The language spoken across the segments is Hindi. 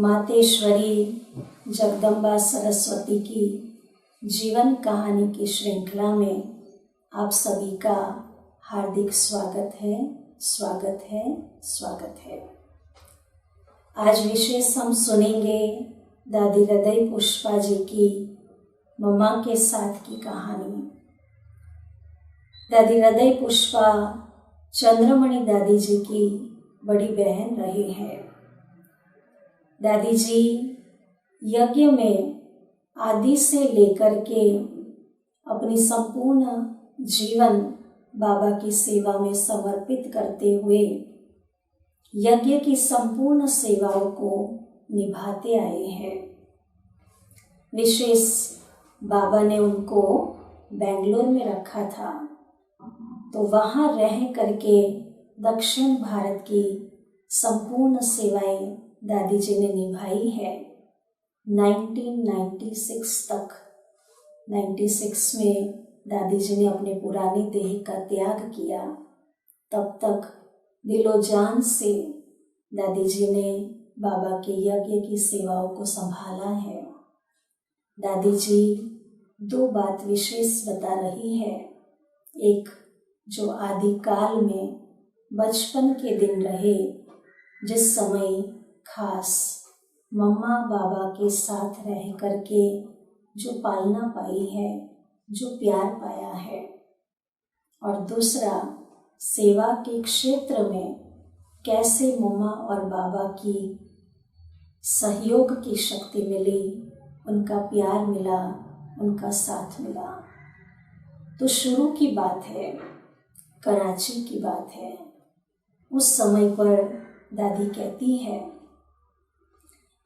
मातेश्वरी जगदम्बा सरस्वती की जीवन कहानी की श्रृंखला में आप सभी का हार्दिक स्वागत है, स्वागत है, स्वागत है। आज विशेष हम सुनेंगे दादी हृदय पुष्पा जी की मम्मा के साथ की कहानी। दादी हृदय पुष्पा चंद्रमणि दादी जी की बड़ी बहन रही है। दादी जी यज्ञ में आदि से लेकर के अपनी संपूर्ण जीवन बाबा की सेवा में समर्पित करते हुए यज्ञ की संपूर्ण सेवाओं को निभाते आए हैं। विशेष बाबा ने उनको बेंगलोर में रखा था, तो वहाँ रह करके दक्षिण भारत की संपूर्ण सेवाएं दादी जी ने निभाई है। 1996 तक 96 में दादी जी ने अपने पुराने देह का त्याग किया। तब तक दिलो जान से दादी जी ने बाबा के यज्ञ की सेवाओं को संभाला है। दादी जी दो बात विशेष बता रही है। एक, जो आदि काल में बचपन के दिन रहे, जिस समय खास मम्मा बाबा के साथ रह करके जो पालना पाई है, जो प्यार पाया है। और दूसरा, सेवा के क्षेत्र में कैसे मम्मा और बाबा की सहयोग की शक्ति मिली, उनका प्यार मिला, उनका साथ मिला। तो शुरू की बात है, कराची की बात है। उस समय पर दादी कहती है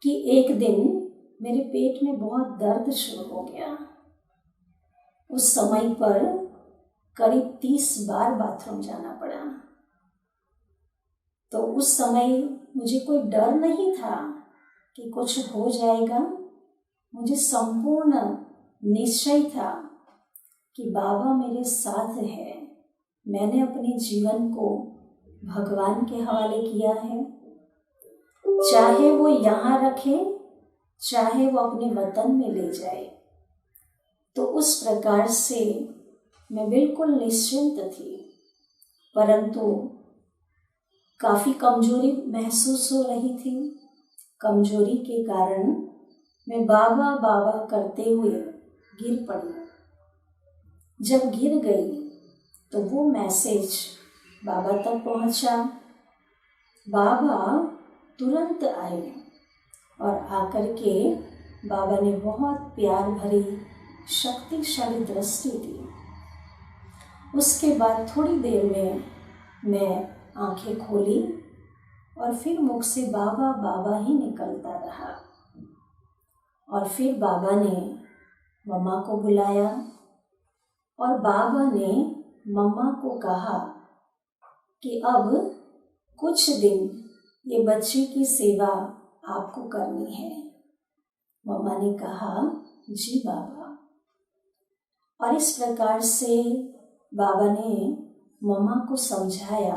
कि एक दिन मेरे पेट में बहुत दर्द शुरू हो गया। उस समय पर करीब 30 बार बाथरूम जाना पड़ा। तो उस समय मुझे कोई डर नहीं था कि कुछ हो जाएगा। मुझे संपूर्ण निश्चय था कि बाबा मेरे साथ है। मैंने अपने जीवन को भगवान के हवाले किया है। चाहे वो यहाँ रखे, चाहे वो अपने वतन में ले जाए। तो उस प्रकार से मैं बिल्कुल निश्चिंत थी। परंतु काफ़ी कमजोरी महसूस हो रही थी। कमजोरी के कारण मैं बाबा बाबा करते हुए गिर पड़ी। जब गिर गई तो वो मैसेज बाबा तक पहुंचा। बाबा तुरंत आए और आकर के बाबा ने बहुत प्यार भरी शक्तिशाली दृष्टि दी। उसके बाद थोड़ी देर में मैं आंखें खोली और फिर मुख से बाबा बाबा ही निकलता रहा। और फिर बाबा ने मम्मा को बुलाया और बाबा ने मम्मा को कहा कि अब कुछ दिन ये बच्ची की सेवा आपको करनी है। मम्मा ने कहा, जी बाबा। और इस प्रकार से बाबा ने मम्मा को समझाया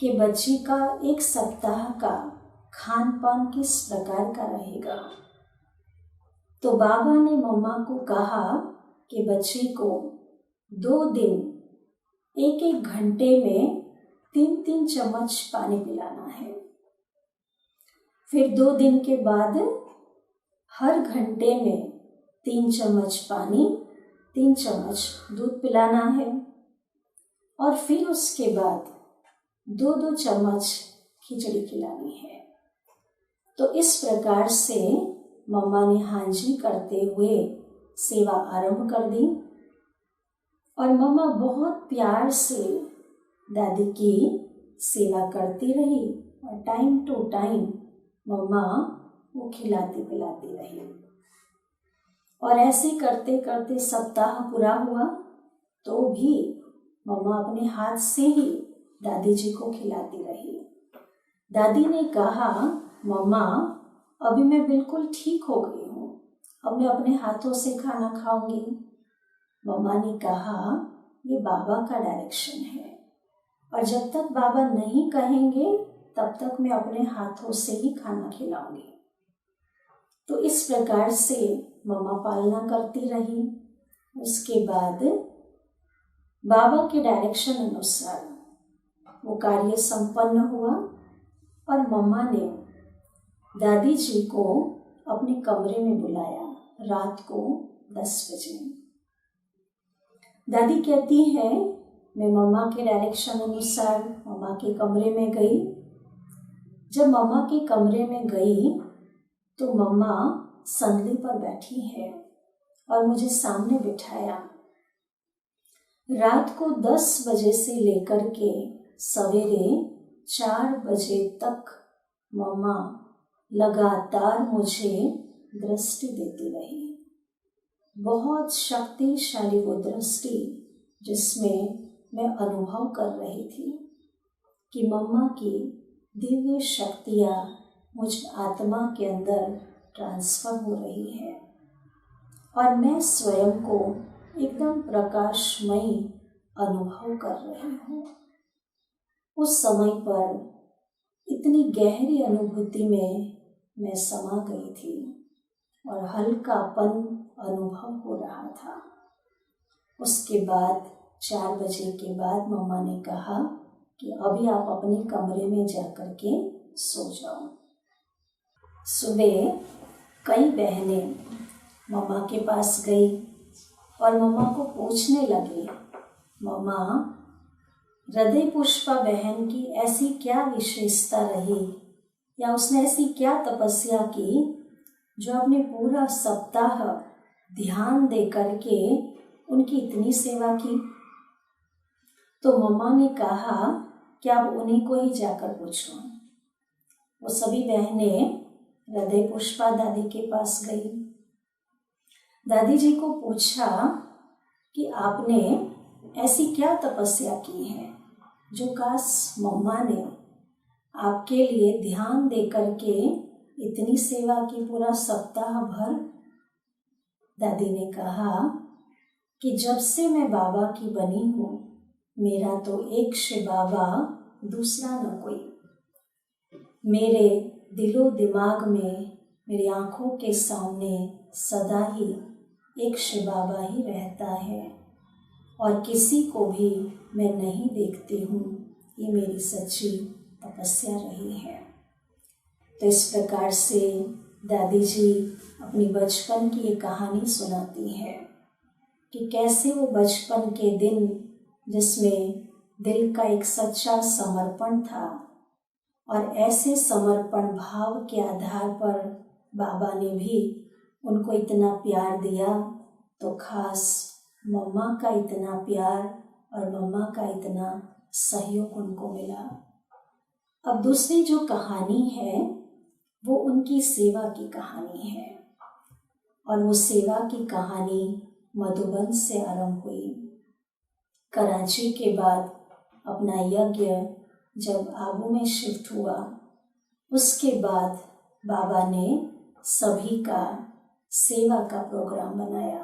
कि बच्ची का 1 सप्ताह का खान पान किस प्रकार का रहेगा। तो बाबा ने मम्मा को कहा कि बच्ची को 2 दिन 1-1 घंटे में 3-3 चम्मच पानी पिलाना है। फिर 2 दिन के बाद हर घंटे में 3 चम्मच पानी, 3 चम्मच दूध पिलाना है। और फिर उसके बाद 2-2 चम्मच खिचड़ी खिलानी है। तो इस प्रकार से मम्मा ने हाँ जी करते हुए सेवा आरंभ कर दी। और मम्मा बहुत प्यार से दादी की सेवा करती रही और टाइम टू टाइम मम्मा वो खिलाती पिलाती रही। और ऐसे करते करते सप्ताह पूरा हुआ तो भी मम्मा अपने हाथ से ही दादी जी को खिलाती रही। दादी ने कहा, मम्मा अभी मैं बिल्कुल ठीक हो गई हूँ, अब मैं अपने हाथों से खाना खाऊंगी। मम्मा ने कहा, ये बाबा का डायरेक्शन है और जब तक बाबा नहीं कहेंगे तब तक मैं अपने हाथों से ही खाना खिलाऊंगी। तो इस प्रकार से मम्मा पालना करती रही। उसके बाद बाबा के डायरेक्शन अनुसार वो कार्य संपन्न हुआ और मम्मा ने दादी जी को अपने कमरे में बुलाया रात को 10 बजे। दादी कहती है मैं मम्मा के डायरेक्शन अनुसार मम्मा के कमरे में गई। जब मम्मा के कमरे में गई तो मम्मा संदली पर बैठी है और मुझे सामने बिठाया। रात को 10 बजे से लेकर के सवेरे 4 बजे तक मम्मा लगातार मुझे दृष्टि देती रही। बहुत शक्तिशाली वो दृष्टि जिसमें मैं अनुभव कर रही थी कि मम्मा की दिव्य शक्तियाँ मुझ आत्मा के अंदर ट्रांसफर हो रही है और मैं स्वयं को एकदम प्रकाशमयी अनुभव कर रही हूँ। उस समय पर इतनी गहरी अनुभूति में मैं समा गई थी और हल्कापन अनुभव हो रहा था। उसके बाद 4 बजे के बाद मम्मा ने कहा कि अभी आप अपने कमरे में जाकर के सो जाओ। सुबह कई बहनें मम्मा के पास गई और मम्मा को पूछने लगी, मम्मा हृदय पुष्पा बहन की ऐसी क्या विशेषता रही या उसने ऐसी क्या तपस्या की जो आपने पूरा सप्ताह ध्यान दे करके उनकी इतनी सेवा की। तो मम्मा ने कहा कि आप उन्हीं को ही जाकर पूछो। वो सभी बहनें हृदय पुष्पा दादी के पास गई। दादी जी को पूछा कि आपने ऐसी क्या तपस्या की है जो काश मम्मा ने आपके लिए ध्यान दे करके इतनी सेवा की पूरा सप्ताह भर। दादी ने कहा कि जब से मैं बाबा की बनी हूँ मेरा तो एक से बाबा दूसरा न कोई। मेरे दिलो दिमाग में मेरी आँखों के सामने सदा ही एक से बाबा ही रहता है और किसी को भी मैं नहीं देखती हूँ। ये मेरी सच्ची तपस्या रही है। तो इस प्रकार से दादी जी अपनी बचपन की एक कहानी सुनाती है कि कैसे वो बचपन के दिन जिसमें दिल का एक सच्चा समर्पण था और ऐसे समर्पण भाव के आधार पर बाबा ने भी उनको इतना प्यार दिया, तो खास मम्मा का इतना प्यार और मम्मा का इतना सहयोग उनको मिला। अब दूसरी जो कहानी है वो उनकी सेवा की कहानी है और वो सेवा की कहानी मधुबन से आरंभ हुई। कराची के बाद अपना यज्ञ जब आबू में शिफ्ट हुआ उसके बाद बाबा ने सभी का सेवा का प्रोग्राम बनाया।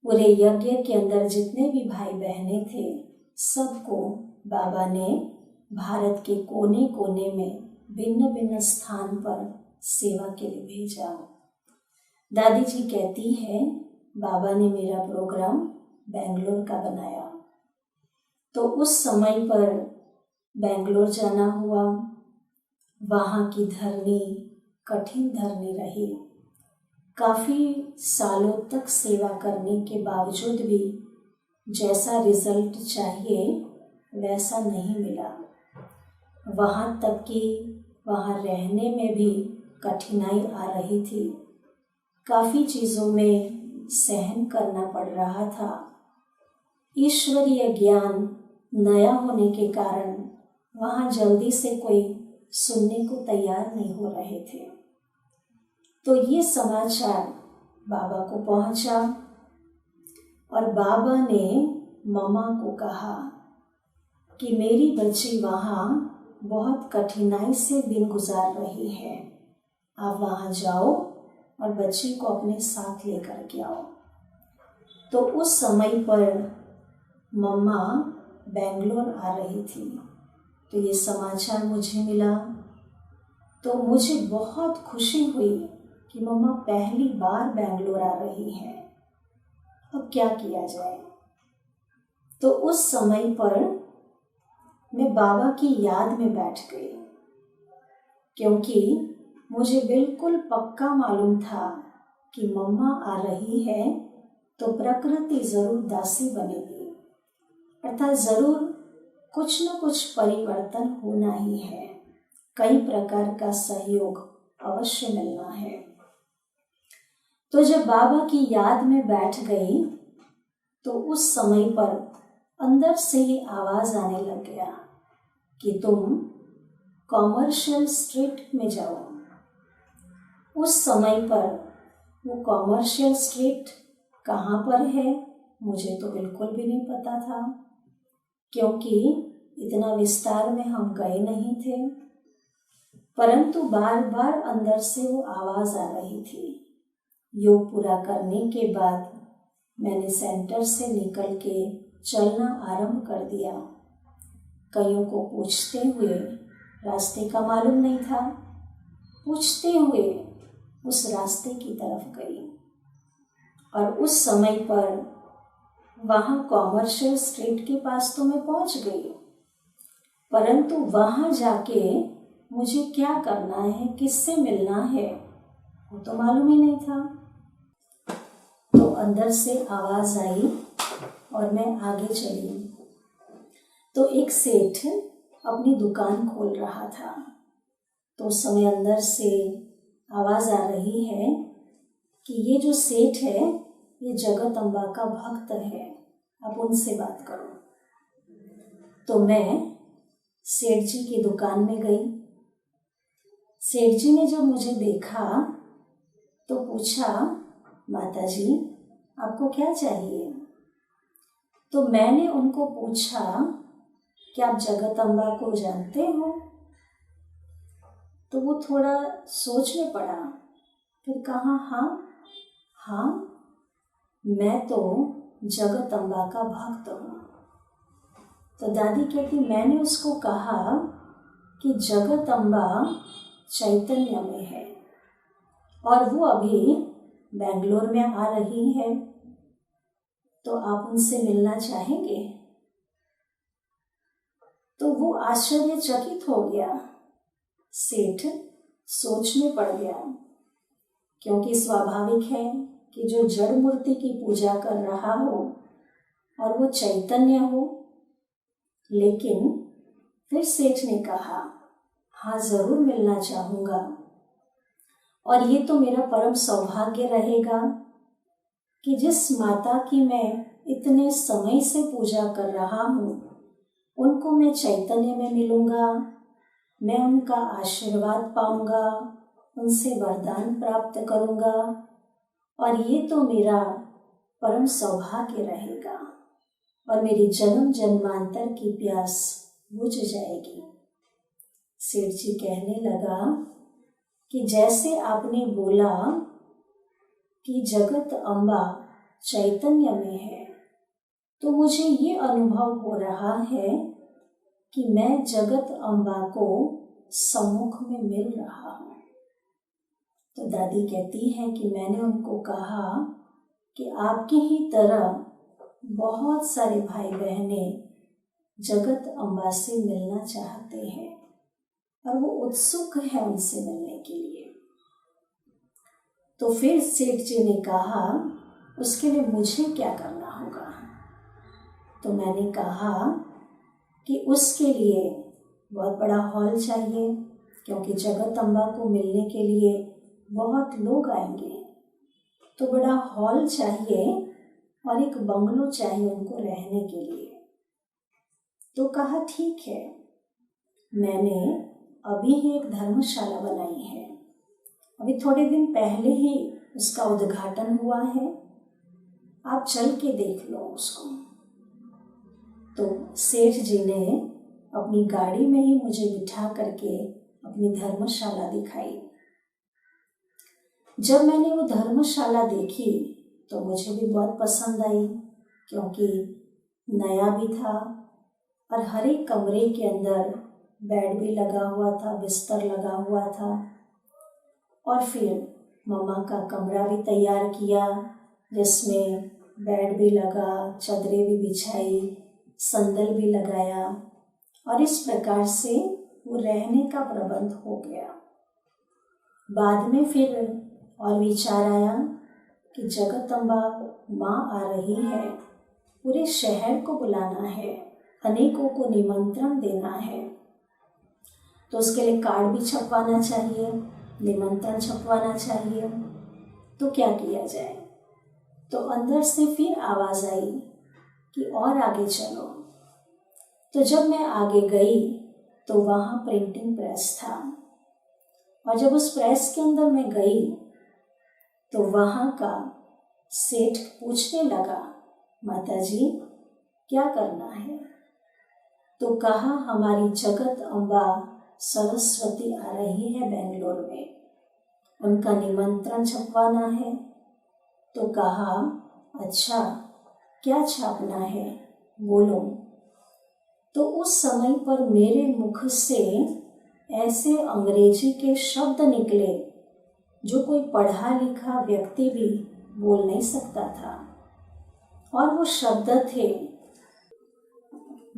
पूरे यज्ञ के अंदर जितने भी भाई बहनें थे सबको बाबा ने भारत के कोने कोने में भिन्न भिन्न स्थान पर सेवा के लिए भेजा। दादी जी कहती है बाबा ने मेरा प्रोग्राम बेंगलोर का बनाया, तो उस समय पर बेंगलोर जाना हुआ। वहाँ की धरनी कठिन धरनी रही। काफ़ी सालों तक सेवा करने के बावजूद भी जैसा रिजल्ट चाहिए वैसा नहीं मिला। वहाँ तक कि वहाँ रहने में भी कठिनाई आ रही थी। काफ़ी चीज़ों में सहन करना पड़ रहा था। ईश्वरीय ज्ञान नया होने के कारण वहाँ जल्दी से कोई सुनने को तैयार नहीं हो रहे थे। तो ये समाचार बाबा को पहुँचा और बाबा ने मम्मा को कहा कि मेरी बच्ची वहाँ बहुत कठिनाई से दिन गुजार रही है, आप वहाँ जाओ और बच्ची को अपने साथ लेकर के आओ। तो उस समय पर मम्मा बेंगलोर आ रही थी, तो ये समाचार मुझे मिला तो मुझे बहुत खुशी हुई कि मम्मा पहली बार बेंगलोर आ रही है, अब क्या किया जाए। तो उस समय पर मैं बाबा की याद में बैठ गई, क्योंकि मुझे बिल्कुल पक्का मालूम था कि मम्मा आ रही है तो प्रकृति जरूर दासी बनेगी, अर्थात जरूर कुछ न कुछ परिवर्तन होना ही है, कई प्रकार का सहयोग अवश्य मिलना है। तो जब बाबा की याद में बैठ गई तो उस समय पर अंदर से ही आवाज आने लग गया कि तुम कॉमर्शियल स्ट्रीट में जाओ। उस समय पर वो कॉमर्शियल स्ट्रीट कहाँ पर है मुझे तो बिल्कुल भी नहीं पता था, क्योंकि इतना विस्तार में हम गए नहीं थे। परंतु बार बार अंदर से वो आवाज आ रही थी। योग पूरा करने के बाद मैंने सेंटर से निकल के चलना आरंभ कर दिया। कईयों को पूछते हुए, रास्ते का मालूम नहीं था, पूछते हुए उस रास्ते की तरफ गई और उस समय पर वहाँ कॉमर्शियल स्ट्रीट के पास तो मैं पहुँच गई, परंतु वहाँ जाके मुझे क्या करना है, किससे मिलना है, वो तो मालूम ही नहीं था। तो अंदर से आवाज़ आई और मैं आगे चली। तो एक सेठ अपनी दुकान खोल रहा था, तो उस समय अंदर से आवाज़ आ रही है कि ये जो सेठ है ये जगत अम्बा का भक्त है, आप उनसे बात करो। तो मैं सेठ जी की दुकान में गई। सेठ जी ने जब मुझे देखा तो पूछा, माता जी आपको क्या चाहिए? तो मैंने उनको पूछा कि आप जगत अम्बा को जानते हो? तो वो थोड़ा सोचने पड़ा, फिर कहा हाँ मैं तो जगत अम्बा का भक्त हूँ। तो दादी कहती, मैंने उसको कहा कि जगत अम्बा चैतन्य में है और वो अभी बेंगलोर में आ रही है, तो आप उनसे मिलना चाहेंगे? तो वो आश्चर्यचकित हो गया। सेठ सोच में पड़ गया, क्योंकि स्वाभाविक है कि जो जड़ मूर्ति की पूजा कर रहा हो और वो चैतन्य हो। लेकिन फिर सेठ ने कहा, हाँ जरूर मिलना चाहूँगा, और ये तो मेरा परम सौभाग्य रहेगा कि जिस माता की मैं इतने समय से पूजा कर रहा हूँ उनको मैं चैतन्य में मिलूँगा, मैं उनका आशीर्वाद पाऊँगा, उनसे वरदान प्राप्त करूँगा, और ये तो मेरा परम सौभाग्य रहेगा और मेरी जन्म जन्मांतर की प्यास बुझ जाएगी। सेठ जी कहने लगा कि जैसे आपने बोला कि जगत अम्बा चैतन्य में है, तो मुझे ये अनुभव हो रहा है कि मैं जगत अम्बा को सम्मुख में मिल रहा हूँ। तो दादी कहती है कि मैंने उनको कहा कि आपकी ही तरह बहुत सारे भाई बहनें जगत अम्बा से मिलना चाहते हैं और वो उत्सुक है उनसे मिलने के लिए। तो फिर सेठ जी ने कहा, उसके लिए मुझे क्या करना होगा? तो मैंने कहा कि उसके लिए बहुत बड़ा हॉल चाहिए, क्योंकि जगत अम्बा को मिलने के लिए बहुत लोग आएंगे, तो बड़ा हॉल चाहिए और एक बंगलो चाहिए उनको रहने के लिए। तो कहा ठीक है, मैंने अभी ही एक धर्मशाला बनाई है, अभी थोड़े दिन पहले ही उसका उद्घाटन हुआ है, आप चल के देख लो उसको। तो सेठ जी ने अपनी गाड़ी में ही मुझे बिठा करके अपनी धर्मशाला दिखाई। जब मैंने वो धर्मशाला देखी तो मुझे भी बहुत पसंद आई, क्योंकि नया भी था और हर एक कमरे के अंदर बेड भी लगा हुआ था, बिस्तर लगा हुआ था, और फिर मम्मा का कमरा भी तैयार किया, जिसमें बेड भी लगा, चादरें भी बिछाई, संदल भी लगाया और इस प्रकार से वो रहने का प्रबंध हो गया। बाद में फिर और विचार आया कि जगदम्बा माँ आ रही है, पूरे शहर को बुलाना है, अनेकों को निमंत्रण देना है, तो उसके लिए कार्ड भी छपवाना चाहिए, निमंत्रण छपवाना चाहिए। तो क्या किया जाए? तो अंदर से फिर आवाज़ आई कि और आगे चलो। तो जब मैं आगे गई तो वहाँ प्रिंटिंग प्रेस था और जब उस प्रेस के अंदर मैं गई तो वहाँ का सेठ पूछने लगा, माताजी क्या करना है? तो कहा, हमारी जगदम्बा सरस्वती आ रही है बेंगलोर में, उनका निमंत्रण छपवाना है। तो कहा, अच्छा क्या छापना है, बोलो। तो उस समय पर मेरे मुख से ऐसे अंग्रेजी के शब्द निकले जो कोई पढ़ा लिखा व्यक्ति भी बोल नहीं सकता था, और वो शब्द थे,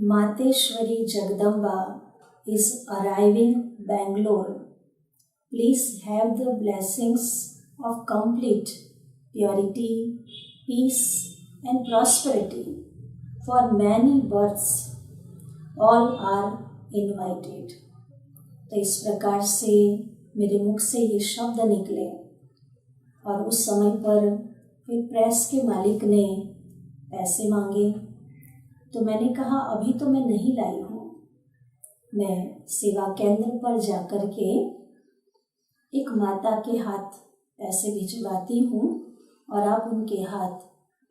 Mateshwari Jagdamba is arriving Bangalore. Please have the blessings of complete purity, peace and prosperity for many births. All are invited. तो इस प्रकार से मेरे मुख से ये शब्द निकले और उस समय पर फिर प्रेस के मालिक ने पैसे मांगे। तो मैंने कहा, अभी तो मैं नहीं लाई हूँ, मैं सेवा केंद्र पर जाकर के एक माता के हाथ पैसे भिजवाती हूँ और आप उनके हाथ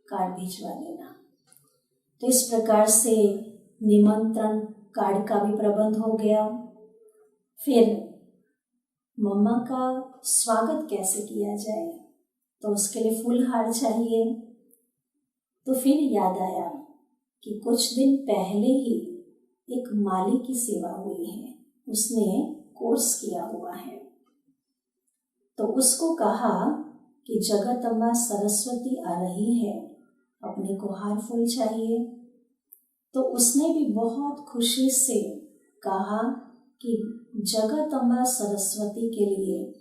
कार्ड भिजवा देना। तो इस प्रकार से निमंत्रण कार्ड का भी प्रबंध हो गया। फिर मम्मा का स्वागत कैसे किया जाए, तो उसके लिए फूलहार चाहिए। तो फिर याद आया कि कुछ दिन पहले ही एक माली की सेवा हुई है, उसने कोर्स किया हुआ है। तो उसको कहा कि जगदम्बा सरस्वती आ रही है, अपने को हार फूल चाहिए। तो उसने भी बहुत खुशी से कहा कि जगदम्बा सरस्वती के लिए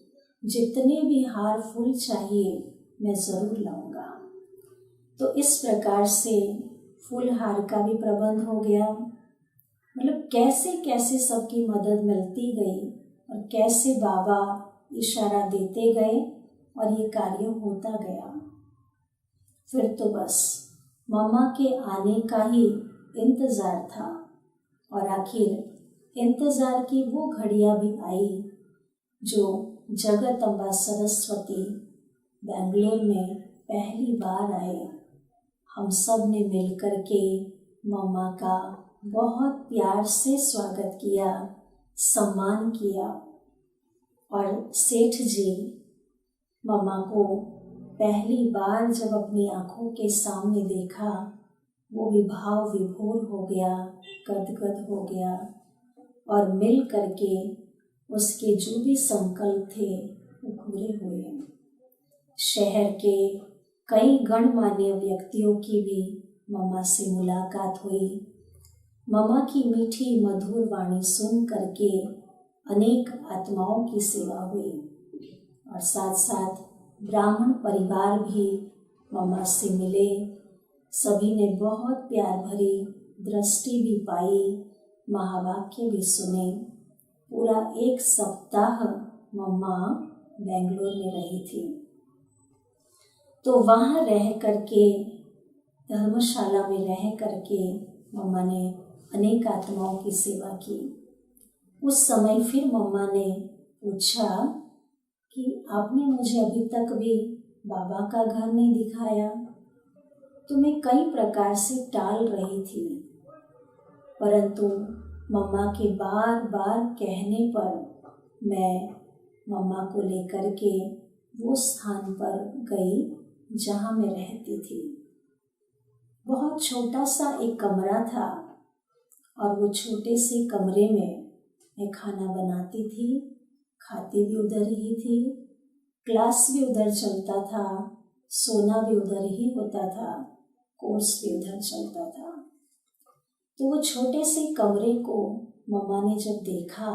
जितने भी हार फूल चाहिए मैं ज़रूर लाऊंगा। तो इस प्रकार से फूल हार का भी प्रबंध हो गया। मतलब कैसे कैसे सबकी मदद मिलती गई और कैसे बाबा इशारा देते गए और ये कार्य होता गया। फिर तो बस मम्मा के आने का ही इंतज़ार था और आखिर इंतज़ार की वो घड़ियाँ भी आई जो जगदम्बा सरस्वती बेंगलोर में पहली बार आए। हम सब ने मिलकर के मम्मा का बहुत प्यार से स्वागत किया, सम्मान किया और सेठ जी मम्मा को पहली बार जब अपनी आँखों के सामने देखा, वो भी भाव विभोर हो गया, गदगद हो गया और मिल करके उसके जो भी संकल्प थे वो पूरे हुए। शहर के कई गणमान्य व्यक्तियों की भी मम्मा से मुलाकात हुई। मम्मा की मीठी मधुर वाणी सुन करके अनेक आत्माओं की सेवा हुई और साथ साथ ब्राह्मण परिवार भी मम्मा से मिले। सभी ने बहुत प्यार भरी दृष्टि भी पाई, महावाक्य भी सुने। पूरा एक सप्ताह मम्मा बेंगलोर में रही थी। तो वहाँ रह करके, धर्मशाला में रह करके मम्मा ने अनेक आत्माओं की सेवा की। उस समय फिर मम्मा ने पूछा कि आपने मुझे अभी तक भी बाबा का घर नहीं दिखाया। तो मैं कई प्रकार से टाल रही थी, परंतु मम्मा के बार बार कहने पर मैं मम्मा को लेकर के वो स्थान पर गई जहाँ मैं रहती थी। बहुत छोटा सा एक कमरा था और वो छोटे से कमरे में मैं खाना बनाती थी, खाती भी उधर ही थी क्लास भी उधर चलता था, सोना भी उधर ही होता था, कोर्स भी उधर चलता था। तो वो छोटे से कमरे को मम्मा ने जब देखा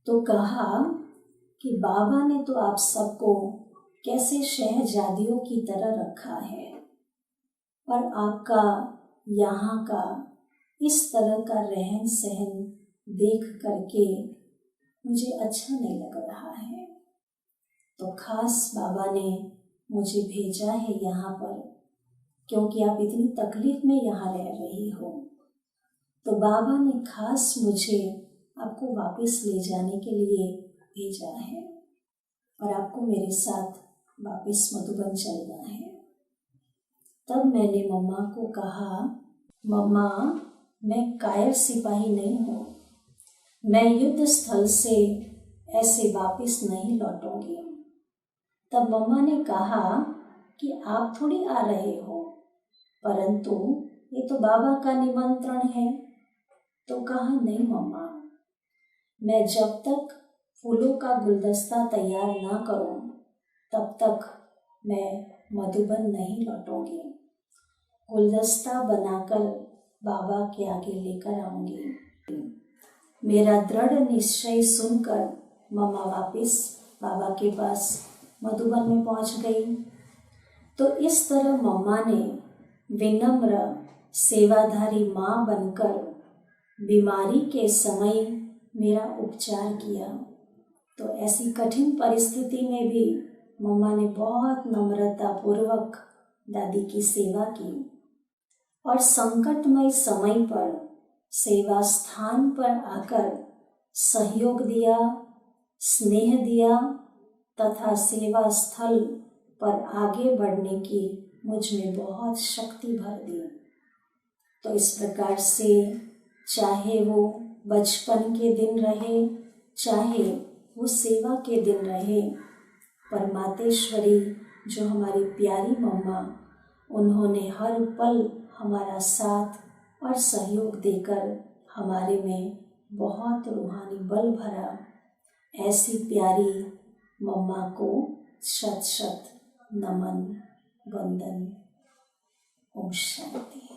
तो कहा कि बाबा ने तो आप सबको कैसे शहजादियों की तरह रखा है, पर आपका यहाँ का इस तरह का रहन सहन देख करके मुझे अच्छा नहीं लग रहा है। तो खास बाबा ने मुझे भेजा है यहाँ पर, क्योंकि आप इतनी तकलीफ में यहाँ रह रही हो। तो बाबा ने खास मुझे आपको वापस ले जाने के लिए भेजा है और आपको मेरे साथ वापस मधुबन चलना है। तब मैंने मम्मा को कहा, मम्मा मैं कायर सिपाही नहीं हूँ, मैं युद्ध स्थल से ऐसे वापस नहीं लौटूंगी। तब मम्मा ने कहा कि आप थोड़ी आ रहे हो, परंतु ये तो बाबा का निमंत्रण है। तो कहा नहीं मम्मा, मैं जब तक फूलों का गुलदस्ता तैयार ना करूं तब तक मैं मधुबन नहीं लौटूंगी। गुलदस्ता बनाकर बाबा के आगे लेकर आऊंगी। मेरा दृढ़ निश्चय सुनकर मम्मा वापस बाबा के पास मधुबन में पहुंच गई। तो इस तरह मम्मा ने विनम्र सेवाधारी माँ बनकर बीमारी के समय मेरा उपचार किया। तो ऐसी कठिन परिस्थिति में भी मम्मा ने बहुत नम्रता पूर्वक दादी की सेवा की और संकटमय समय पर सेवा स्थान पर आकर सहयोग दिया, स्नेह दिया तथा सेवा स्थल पर आगे बढ़ने की मुझ में बहुत शक्ति भर दी। तो इस प्रकार से चाहे वो बचपन के दिन रहे, चाहे वो सेवा के दिन रहे, परमातेश्वरी जो हमारी प्यारी मम्मा, उन्होंने हर पल हमारा साथ और सहयोग देकर हमारे में बहुत रूहानी बल भरा। ऐसी प्यारी मम्मा को शत शत नमन, वंदन। ओम शांति।